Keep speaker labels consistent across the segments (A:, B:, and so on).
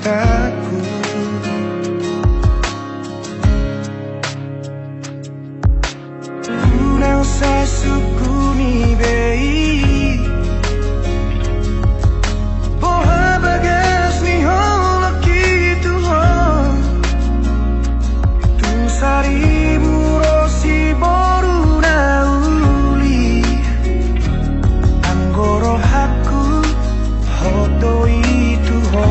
A: cintaku. Não sai sukuni bei Porra bagas ni holo kitu ho Tu sari burosi boru na uli Anggoro haku hoto itu ho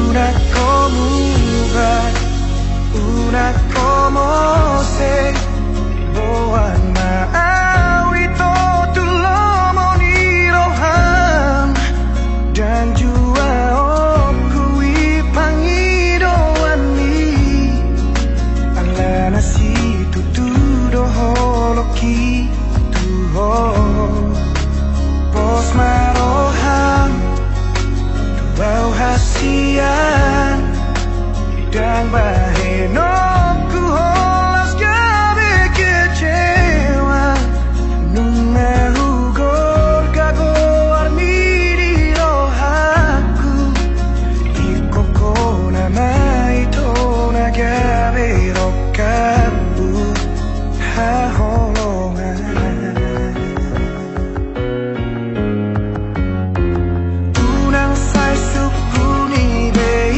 A: Una komuga Una como se boan maawi to tulomo ni rohan dan jua oku ipangidoan ni alana si tutudo holoki tuho pos marohan tu bau hasian dan baheno ku holas gabe kecewa nunga hugor gago armiri rohaku ikoko namai to nagabe rokabu haholongan Unang sai sukuni bei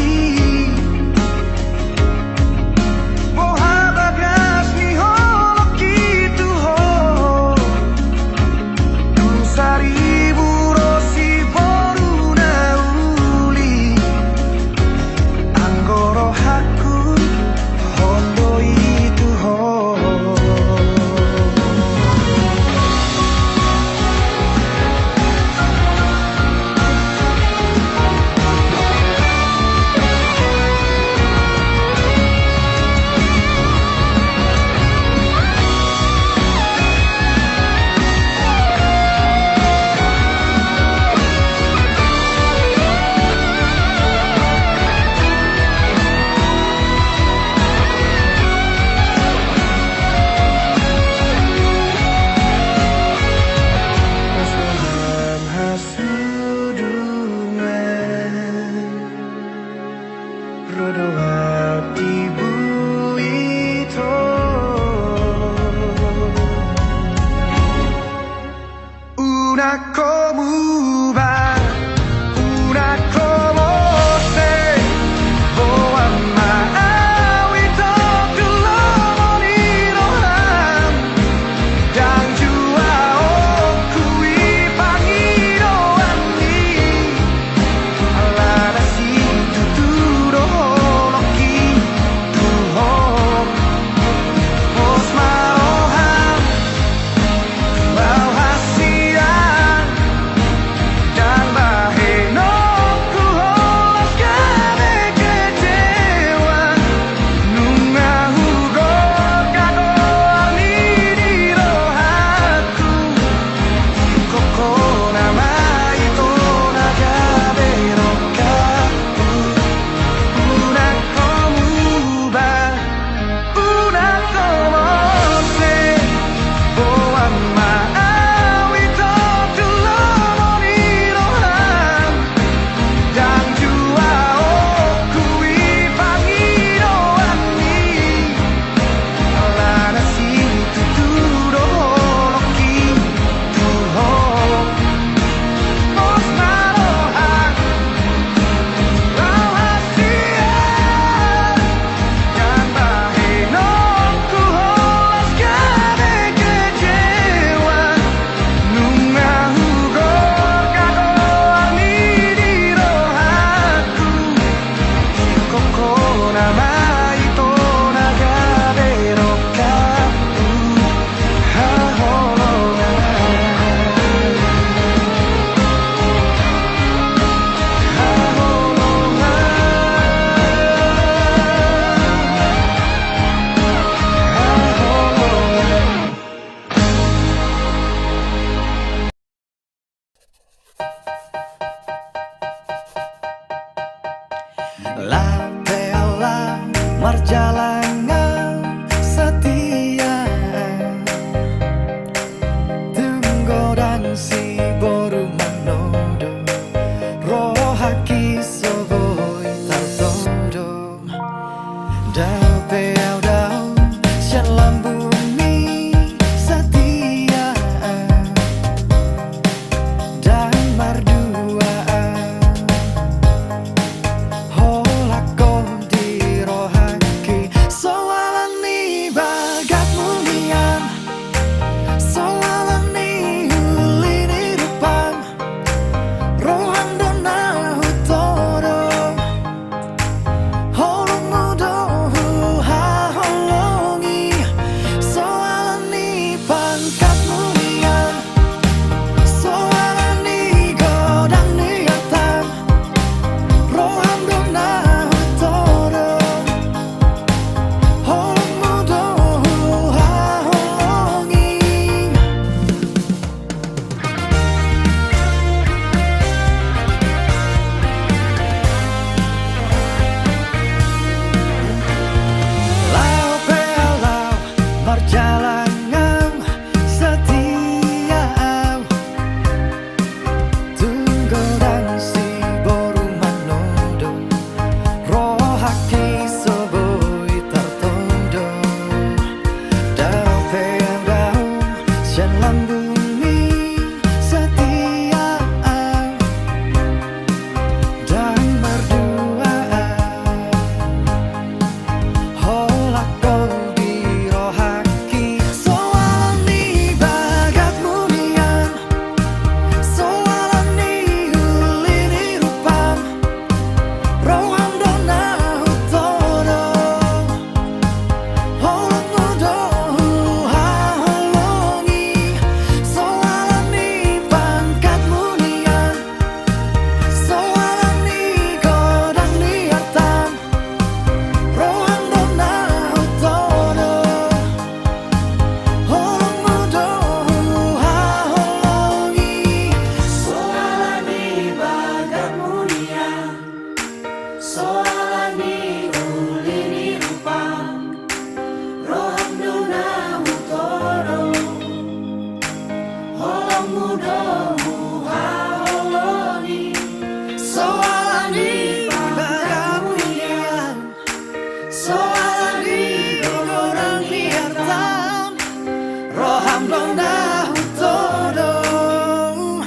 A: Rona Todong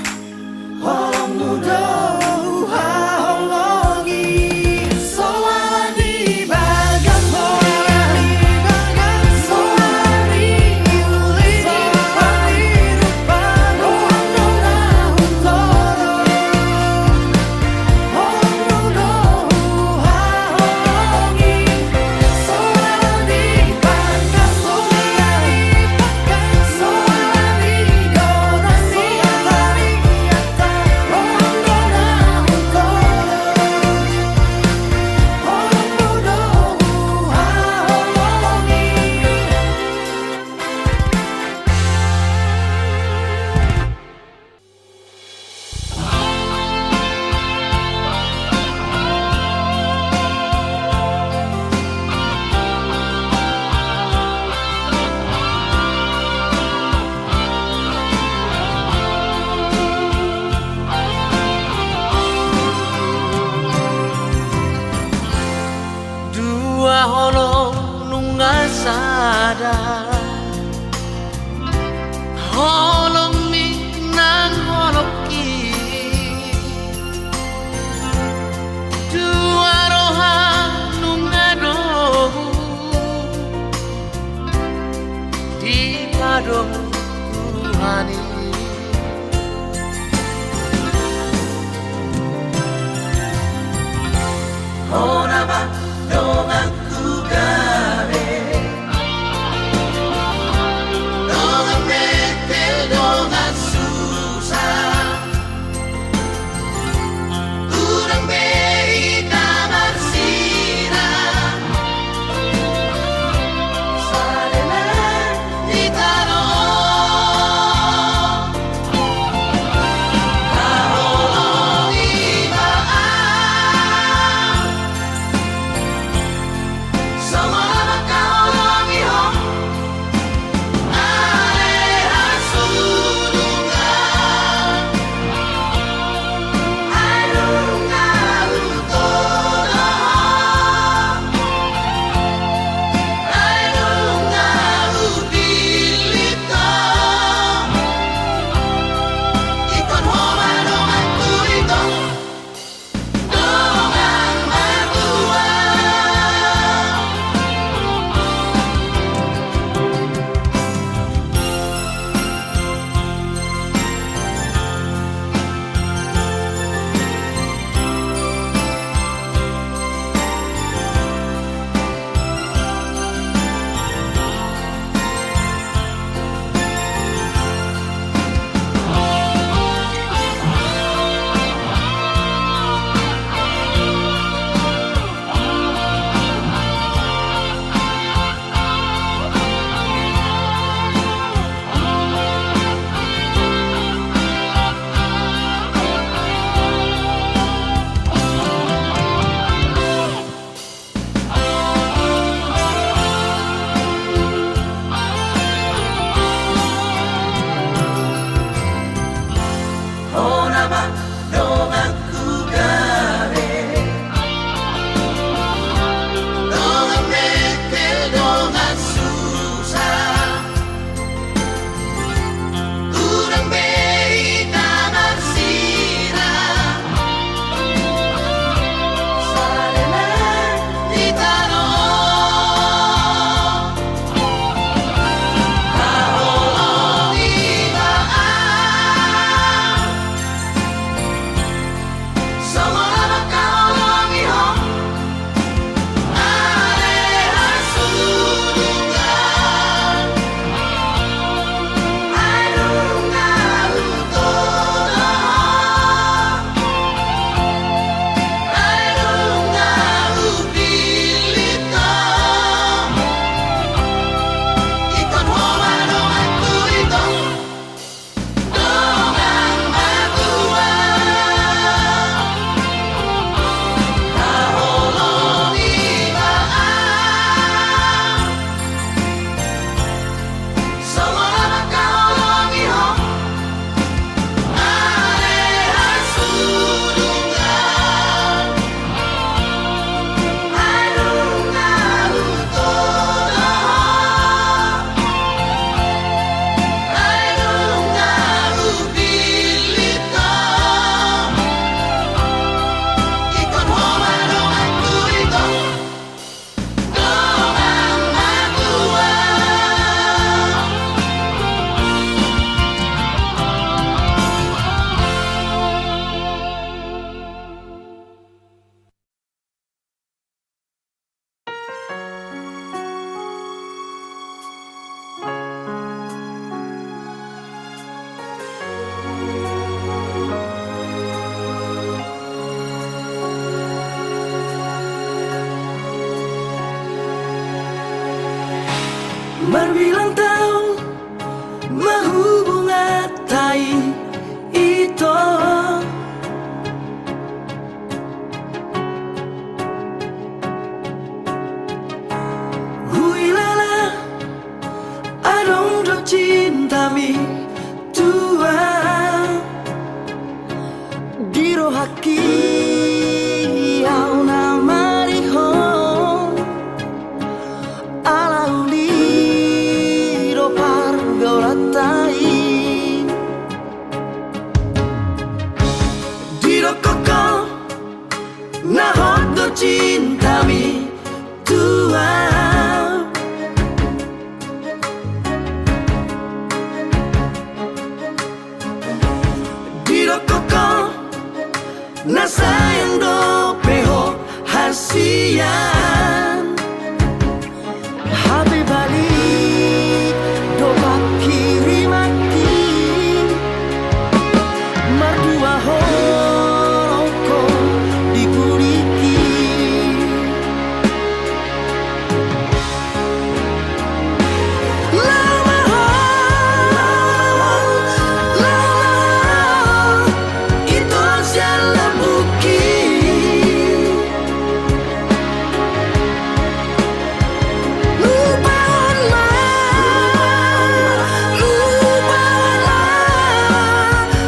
A: Holong mudo Haholongi Soani bagas Soani uli Soani rupan Rona Todong Holong mudo Haholongi Soani bagas
B: Dua holong nunga sadar holong minang holong ki dua roha nunga dohu di padong Tuhani Honaba Dongan ku gabe Dongan metel dongan susah Urang bei kamar sina Sadela di tano
C: cintami tua Diro haki au namariho ala uli ro pargolatai Diro koko na hodo cintami tua Diro koko na sayang do peho hasian Habi balik do bakiri maki Mardua horoko dikuriki Lama itu adalah bukit Lupakanlah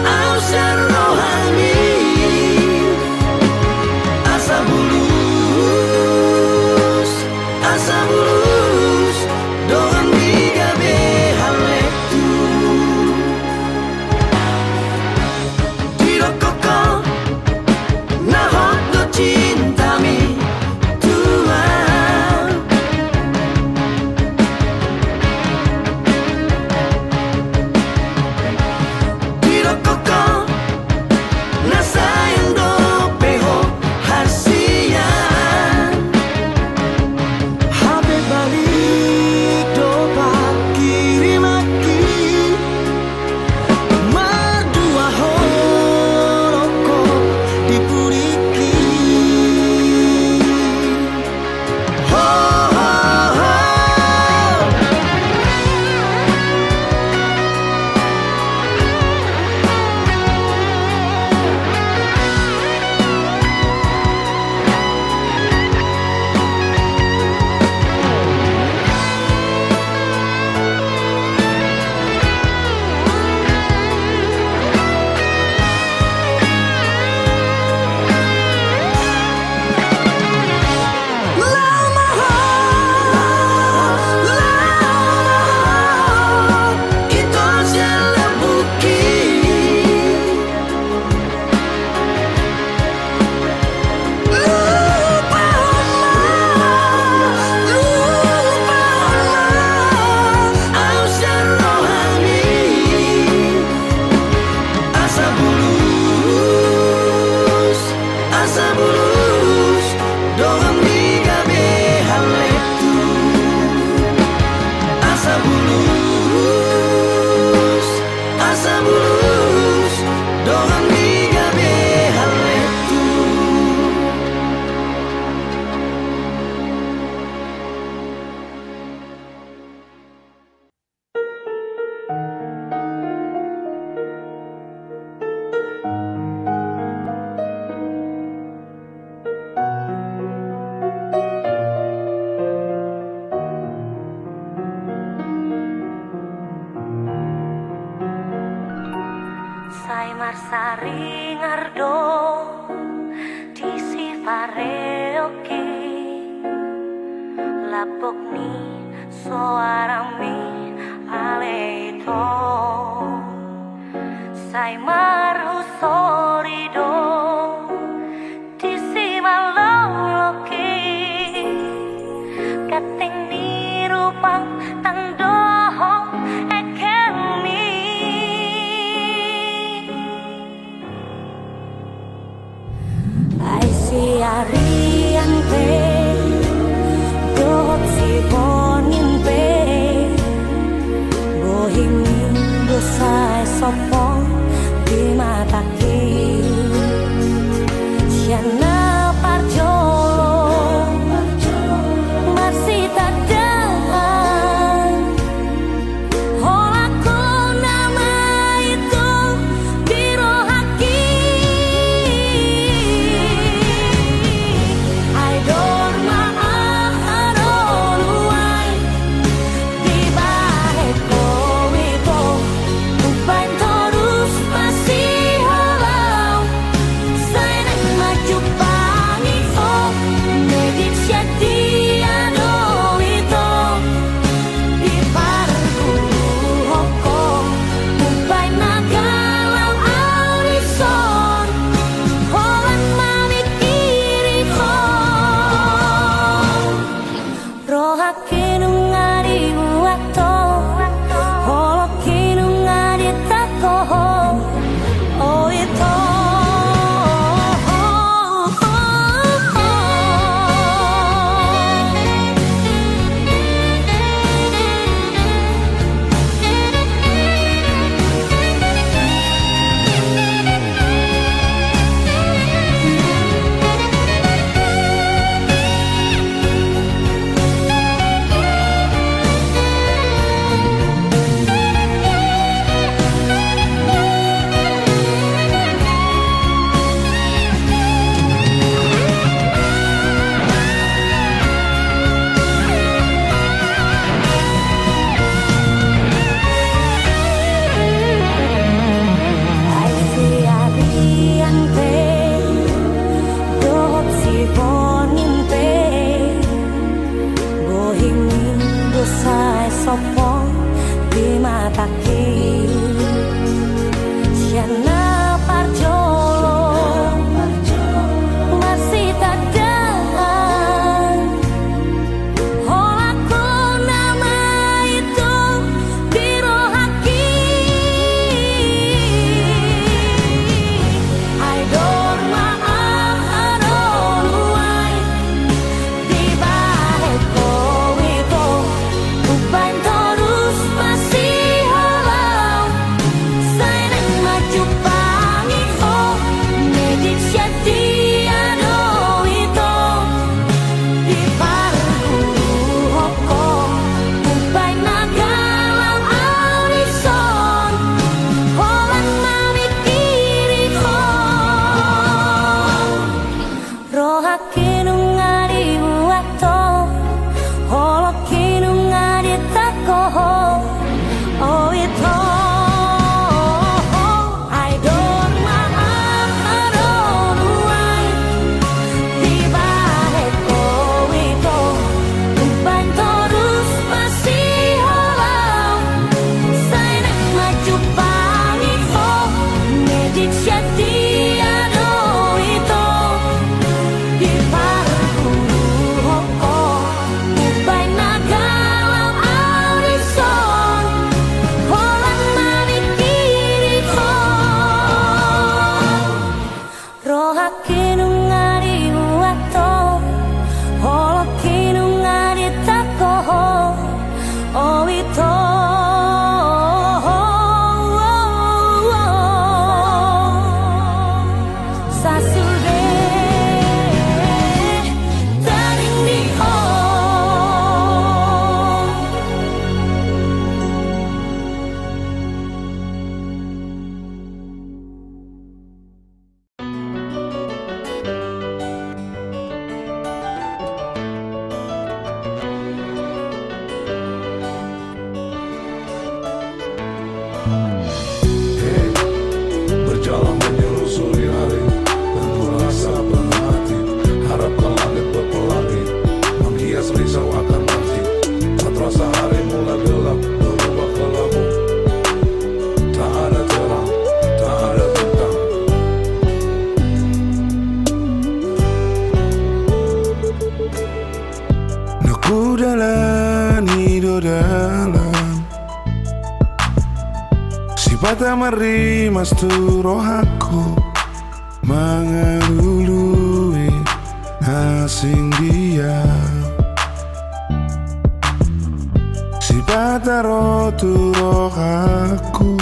C: ausar rohani Asa bulus Doang digabe haletu Diro koko na hodo cintami tua Diro koko na sayang do peho hasian Habe balik do bakiri maki Mardua horoko dipuriki Ho ho ho itu adalah bukit Lupakanlah ausar rohani Asa bulus Doang digabe haletu Asa bulus Doang digabe haletu
D: Sai marsari ngardo di sifare oke lapok ni soarami aleito Sai marhu sorido di simaloloke kating ni rupang tandoho ekemi Ai si arian pe dot si bonin pe bohimi dosa sopo di mata ki Siana parjolo masih tak jalan Holaku nama itu Diro haki I don't maaf
E: Hey, berjalan menyusuri hari, penuh rasa penuh hati, harapkan langit berpelangi, menghias risau akan nanti. Tak terasa hari mulai gelap, berubah kelabu, tak ada terang, tak ada bintang. Naku dalam hidup dalam sifat amari mas tu rohaku mengalului asing dia sifat tu rohaku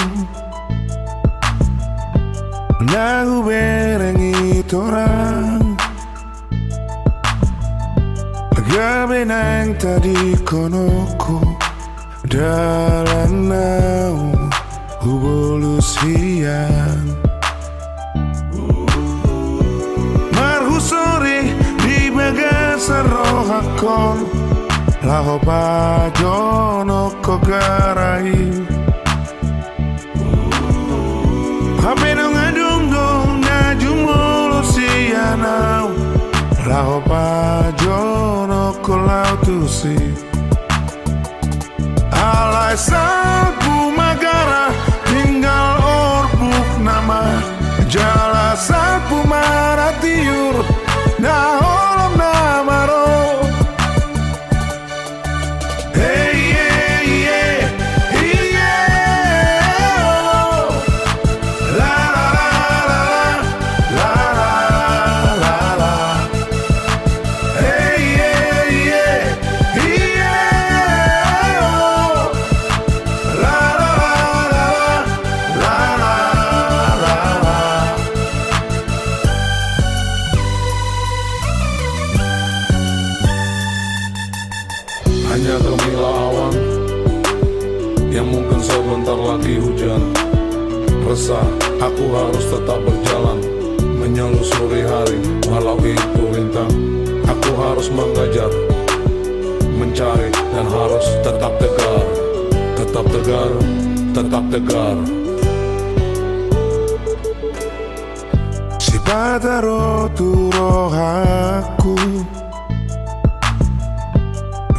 E: nagu berengi torang gabe nang tadi konoku dalam naung hubolus hian marhusori di bagasar rohakon laho pajono kogarai hape nong adung dong najumulus hianau laho pajono kolau tusi alai salpu magara tinggal orbuk nama jala salpu maratiur na holom namaro hey yeah yeah yeah oh. La la la la la la la hey yeah yeah yeah oh. La la la la la la. Hanya gemilah awan yang mungkin sebentar lagi hujan. Resah, aku harus tetap berjalan menyelusuri hari, walau itu rintang. Aku harus mengajar, mencari, dan harus tetap tegar, tetap tegar, tetap tegar. Si pataro tu rohaku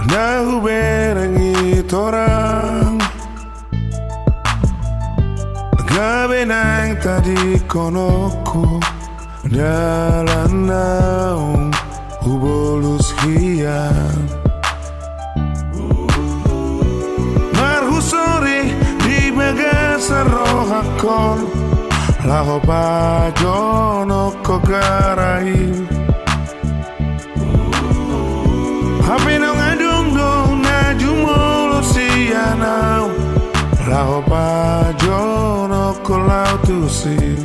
E: nahu berengi torang gabe nang tadi konoku dalam naung hubolus hian marhusori di bagasar rohakon laho pajono kogarai hape nong adung dong najumulus hianau laho pajono kolau tusi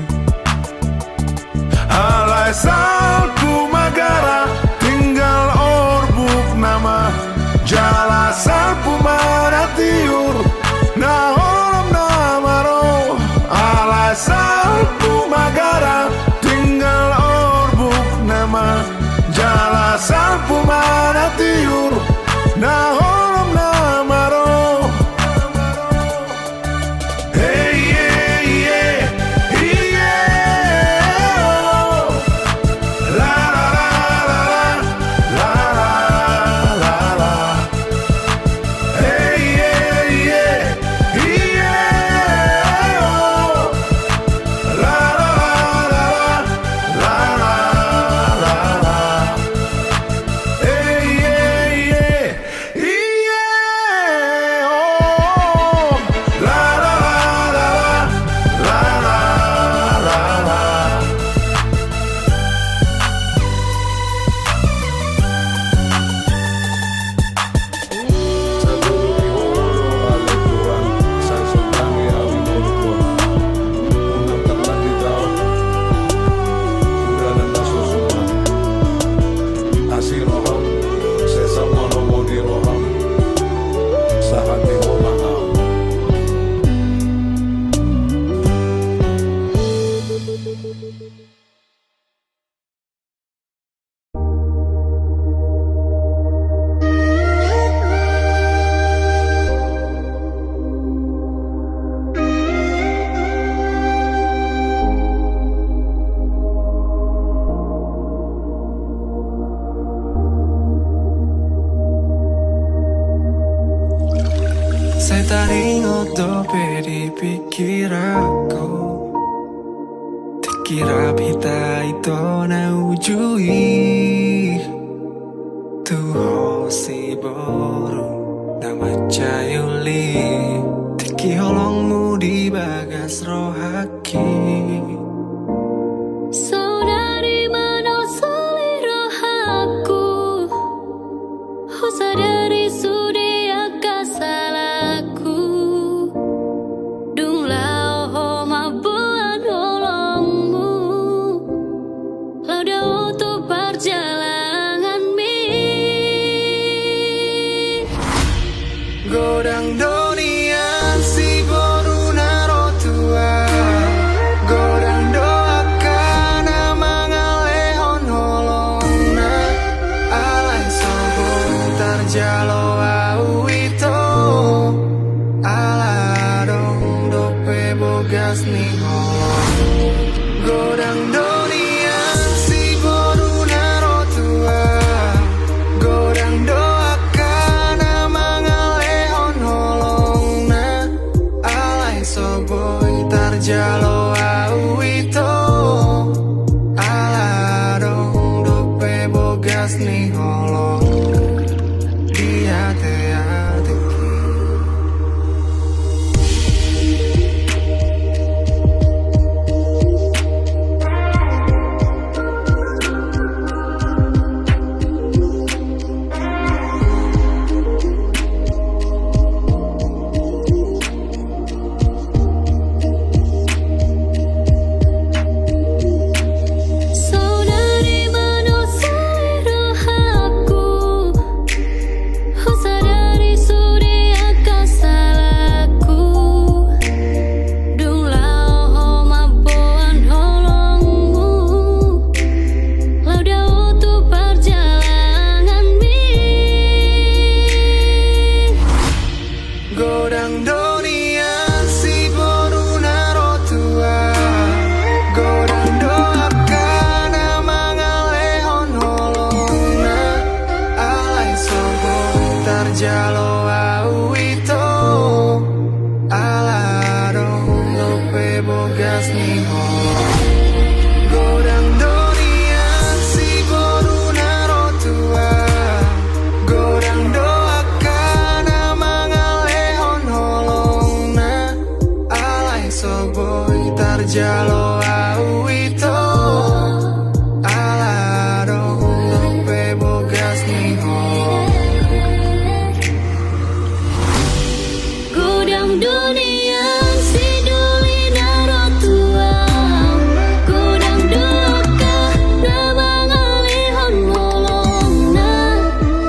E: alai salpu magara tinggal orbuk nama jala salpu maratiur na holom namaro alai salpu magara tinggal orbuk nama jala salpu maratiur na holom namaro hey yeah yeah yeah oh. La la
C: pikir aku Tikira pita ito na ujui Tuho si boru na macayuli Tiki holongmu di bagas rohaki
D: Saudari mana selera aku Sadari sudia kasalaku Dung lao ho mabuan holongmu Lauda untuk perjalanan mi
C: Godang donian si boru naro tua Godang doakan mangalehon holongna Alai sobo tarjalo au ito Aladong dope bogas ni holong Godang donian si boru naro tua Godang doakan mangalehon holongna Alai soboy tarjalo au ito Aladong dope bogas ni holong Dia te
D: Saudari mana selera aku Sadari sudia kasalaku Dung lao ho mabuan holongmu Lauda untuk perjalanan mi
C: Godang donian si boru naro tua Godang doakan mangalehon holongna Alai soboy tarjalo au ito Aladong dope bogas ni holong Godang donian si boru naro tua Godang doakan mangalehon holongna Alai soboy tarjalo au ito Aladong dope bogas ni holong
D: Godang dunia si duli naro tua Godang doa na mangalihon holongna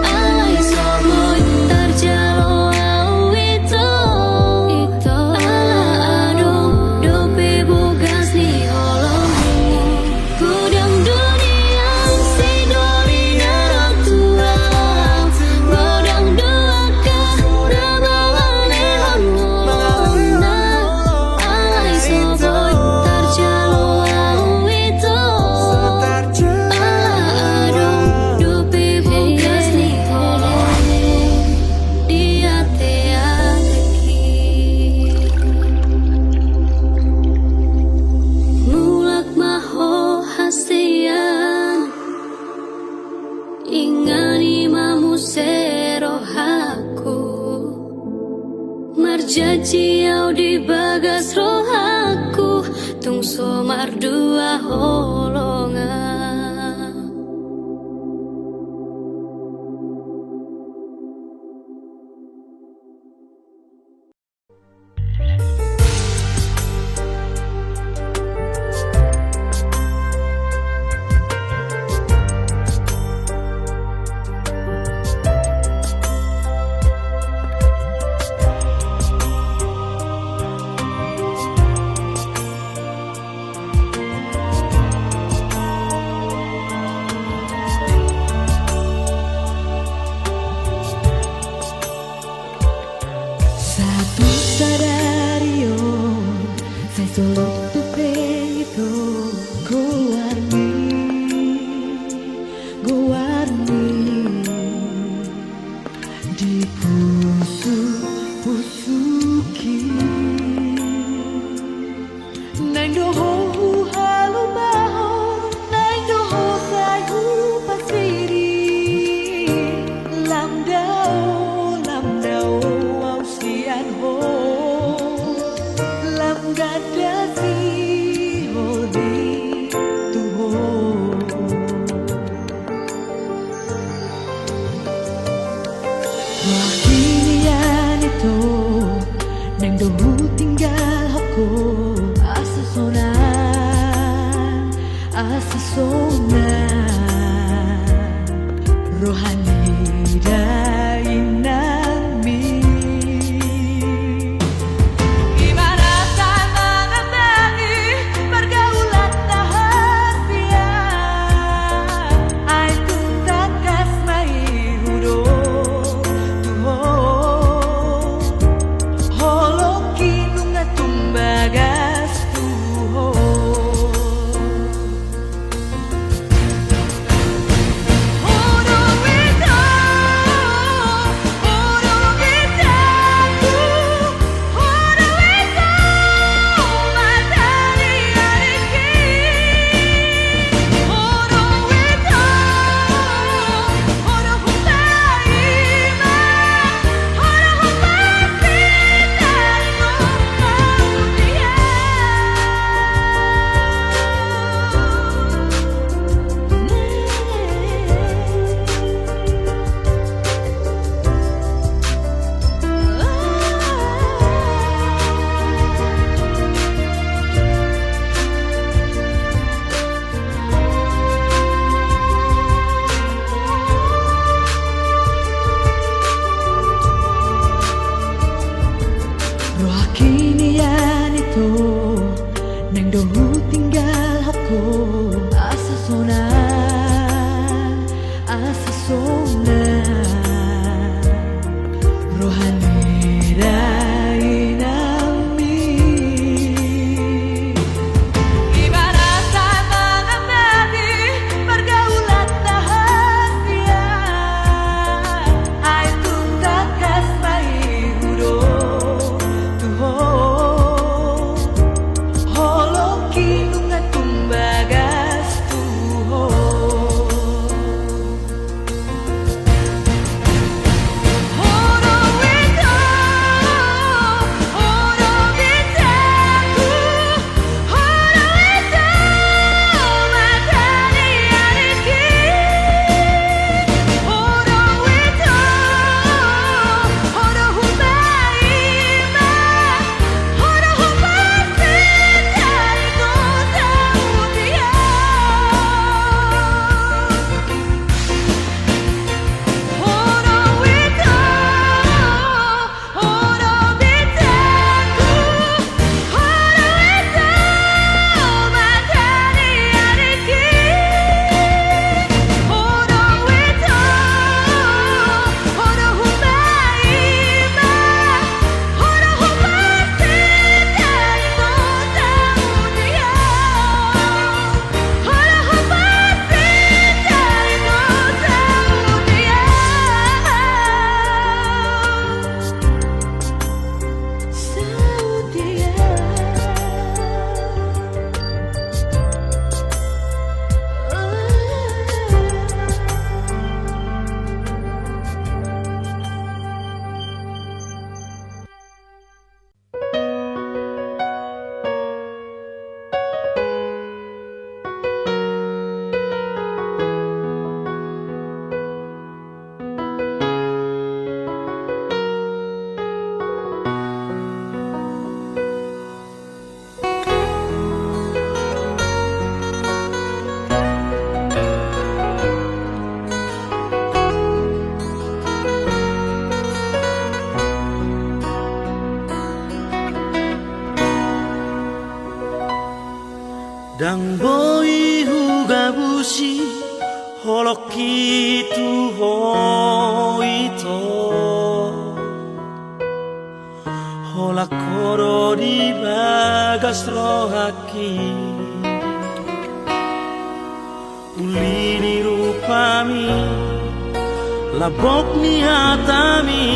D: Alai soboy tarjalo au ito Ala adong dope bogas ni
A: Neng doho halu baho, neng doho sai hu pasiri. Lam dao au sian ho, lam gada si ho di tu ho. Wakilian itu neng dohu tinggal hoko asa sona rohani dainami. Gimana sana ngebagi pergaulan rahasia ai tuntas kasmai hudo tuho holo kinunga tumbagas tuho. Rohakinian itu neng dohu tinggal hapko asa sona rohani dainami. Gimana sana ngebagi pergaulan rahasia ai tuntas kasmai hudo tuho holo kinunga tumbagas tuho.
C: Dang boy huga bushi holoki tu hoito hola koro di bagas rohaki ulini rupami labok ni hatami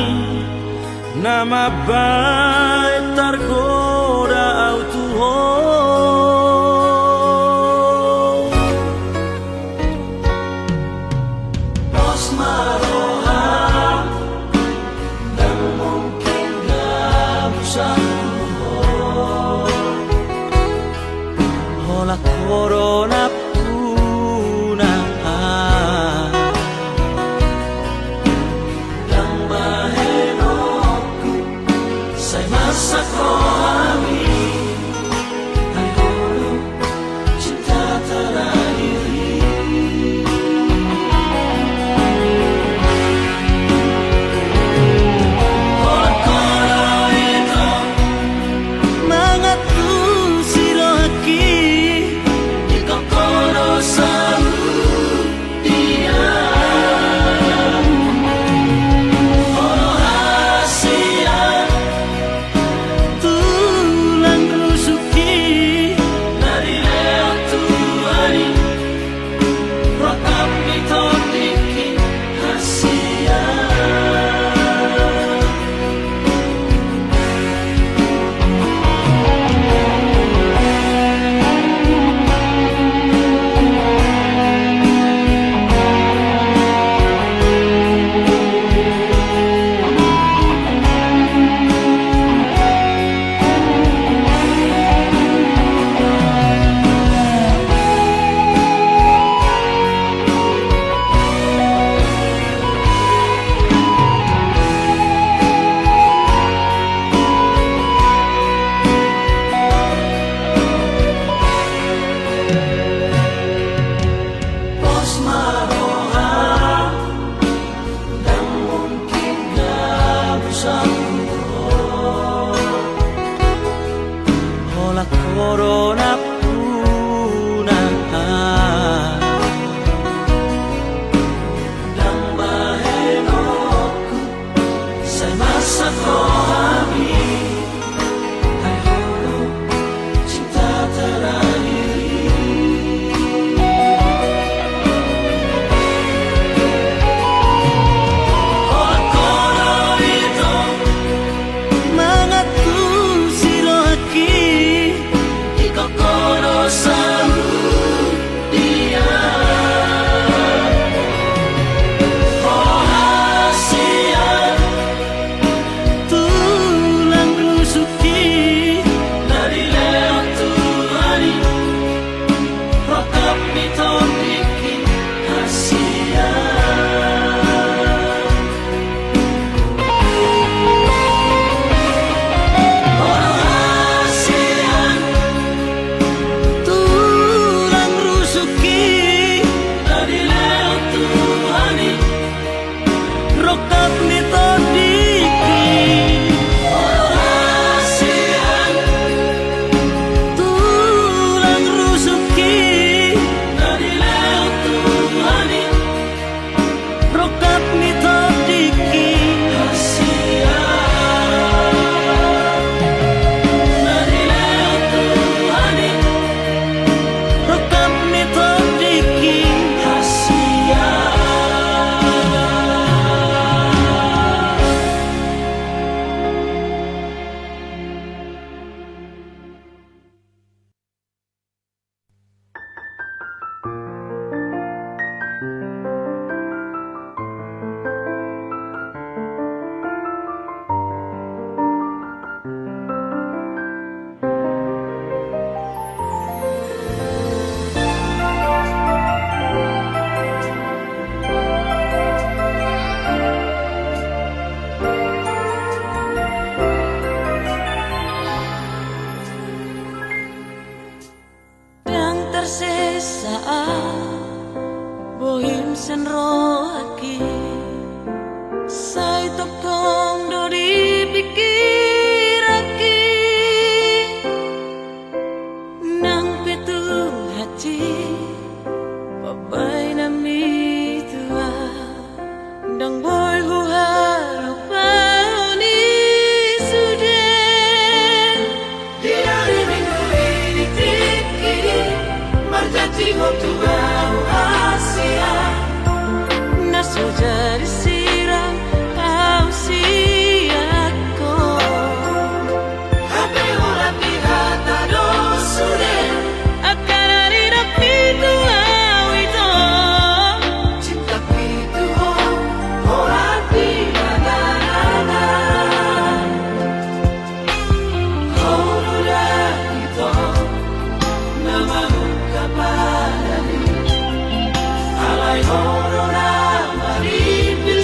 C: nama baik tergoda autuho corona punah Nang mahenoku Sa masa rohani Hai horo cinta terakhir Orang-orang itu mengatur siloaki Di kokoro selalu dia Rahasia tulang rusuki Dari lewat Tuhani Rokap mitong bikin hasia Rahasian tulang rusuki Dari lewat Tuhani Rokap mitodiki Rahasian tulang rusuki Dari lewat Tuhani Rokap mitodiki Rahasia Dari lewat Tuhani Rokap mitodiki Rahasia Yang tersisa bohim senrohaki Sai tokong do dipikiraki Nang pitu hati Babay nami tua Dang boy hu harapau ni sudah
B: Di hari minggu ini tiki Berjanji untuk rahasia
C: Naso jadi sirang au siako
B: Hape orang di hata dosure
C: Akan hari rapi tuau itu
B: Cinta itu orang di nada Horora itu Namamu kapadani Alay horora maripil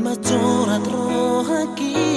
C: Bacorat rohaki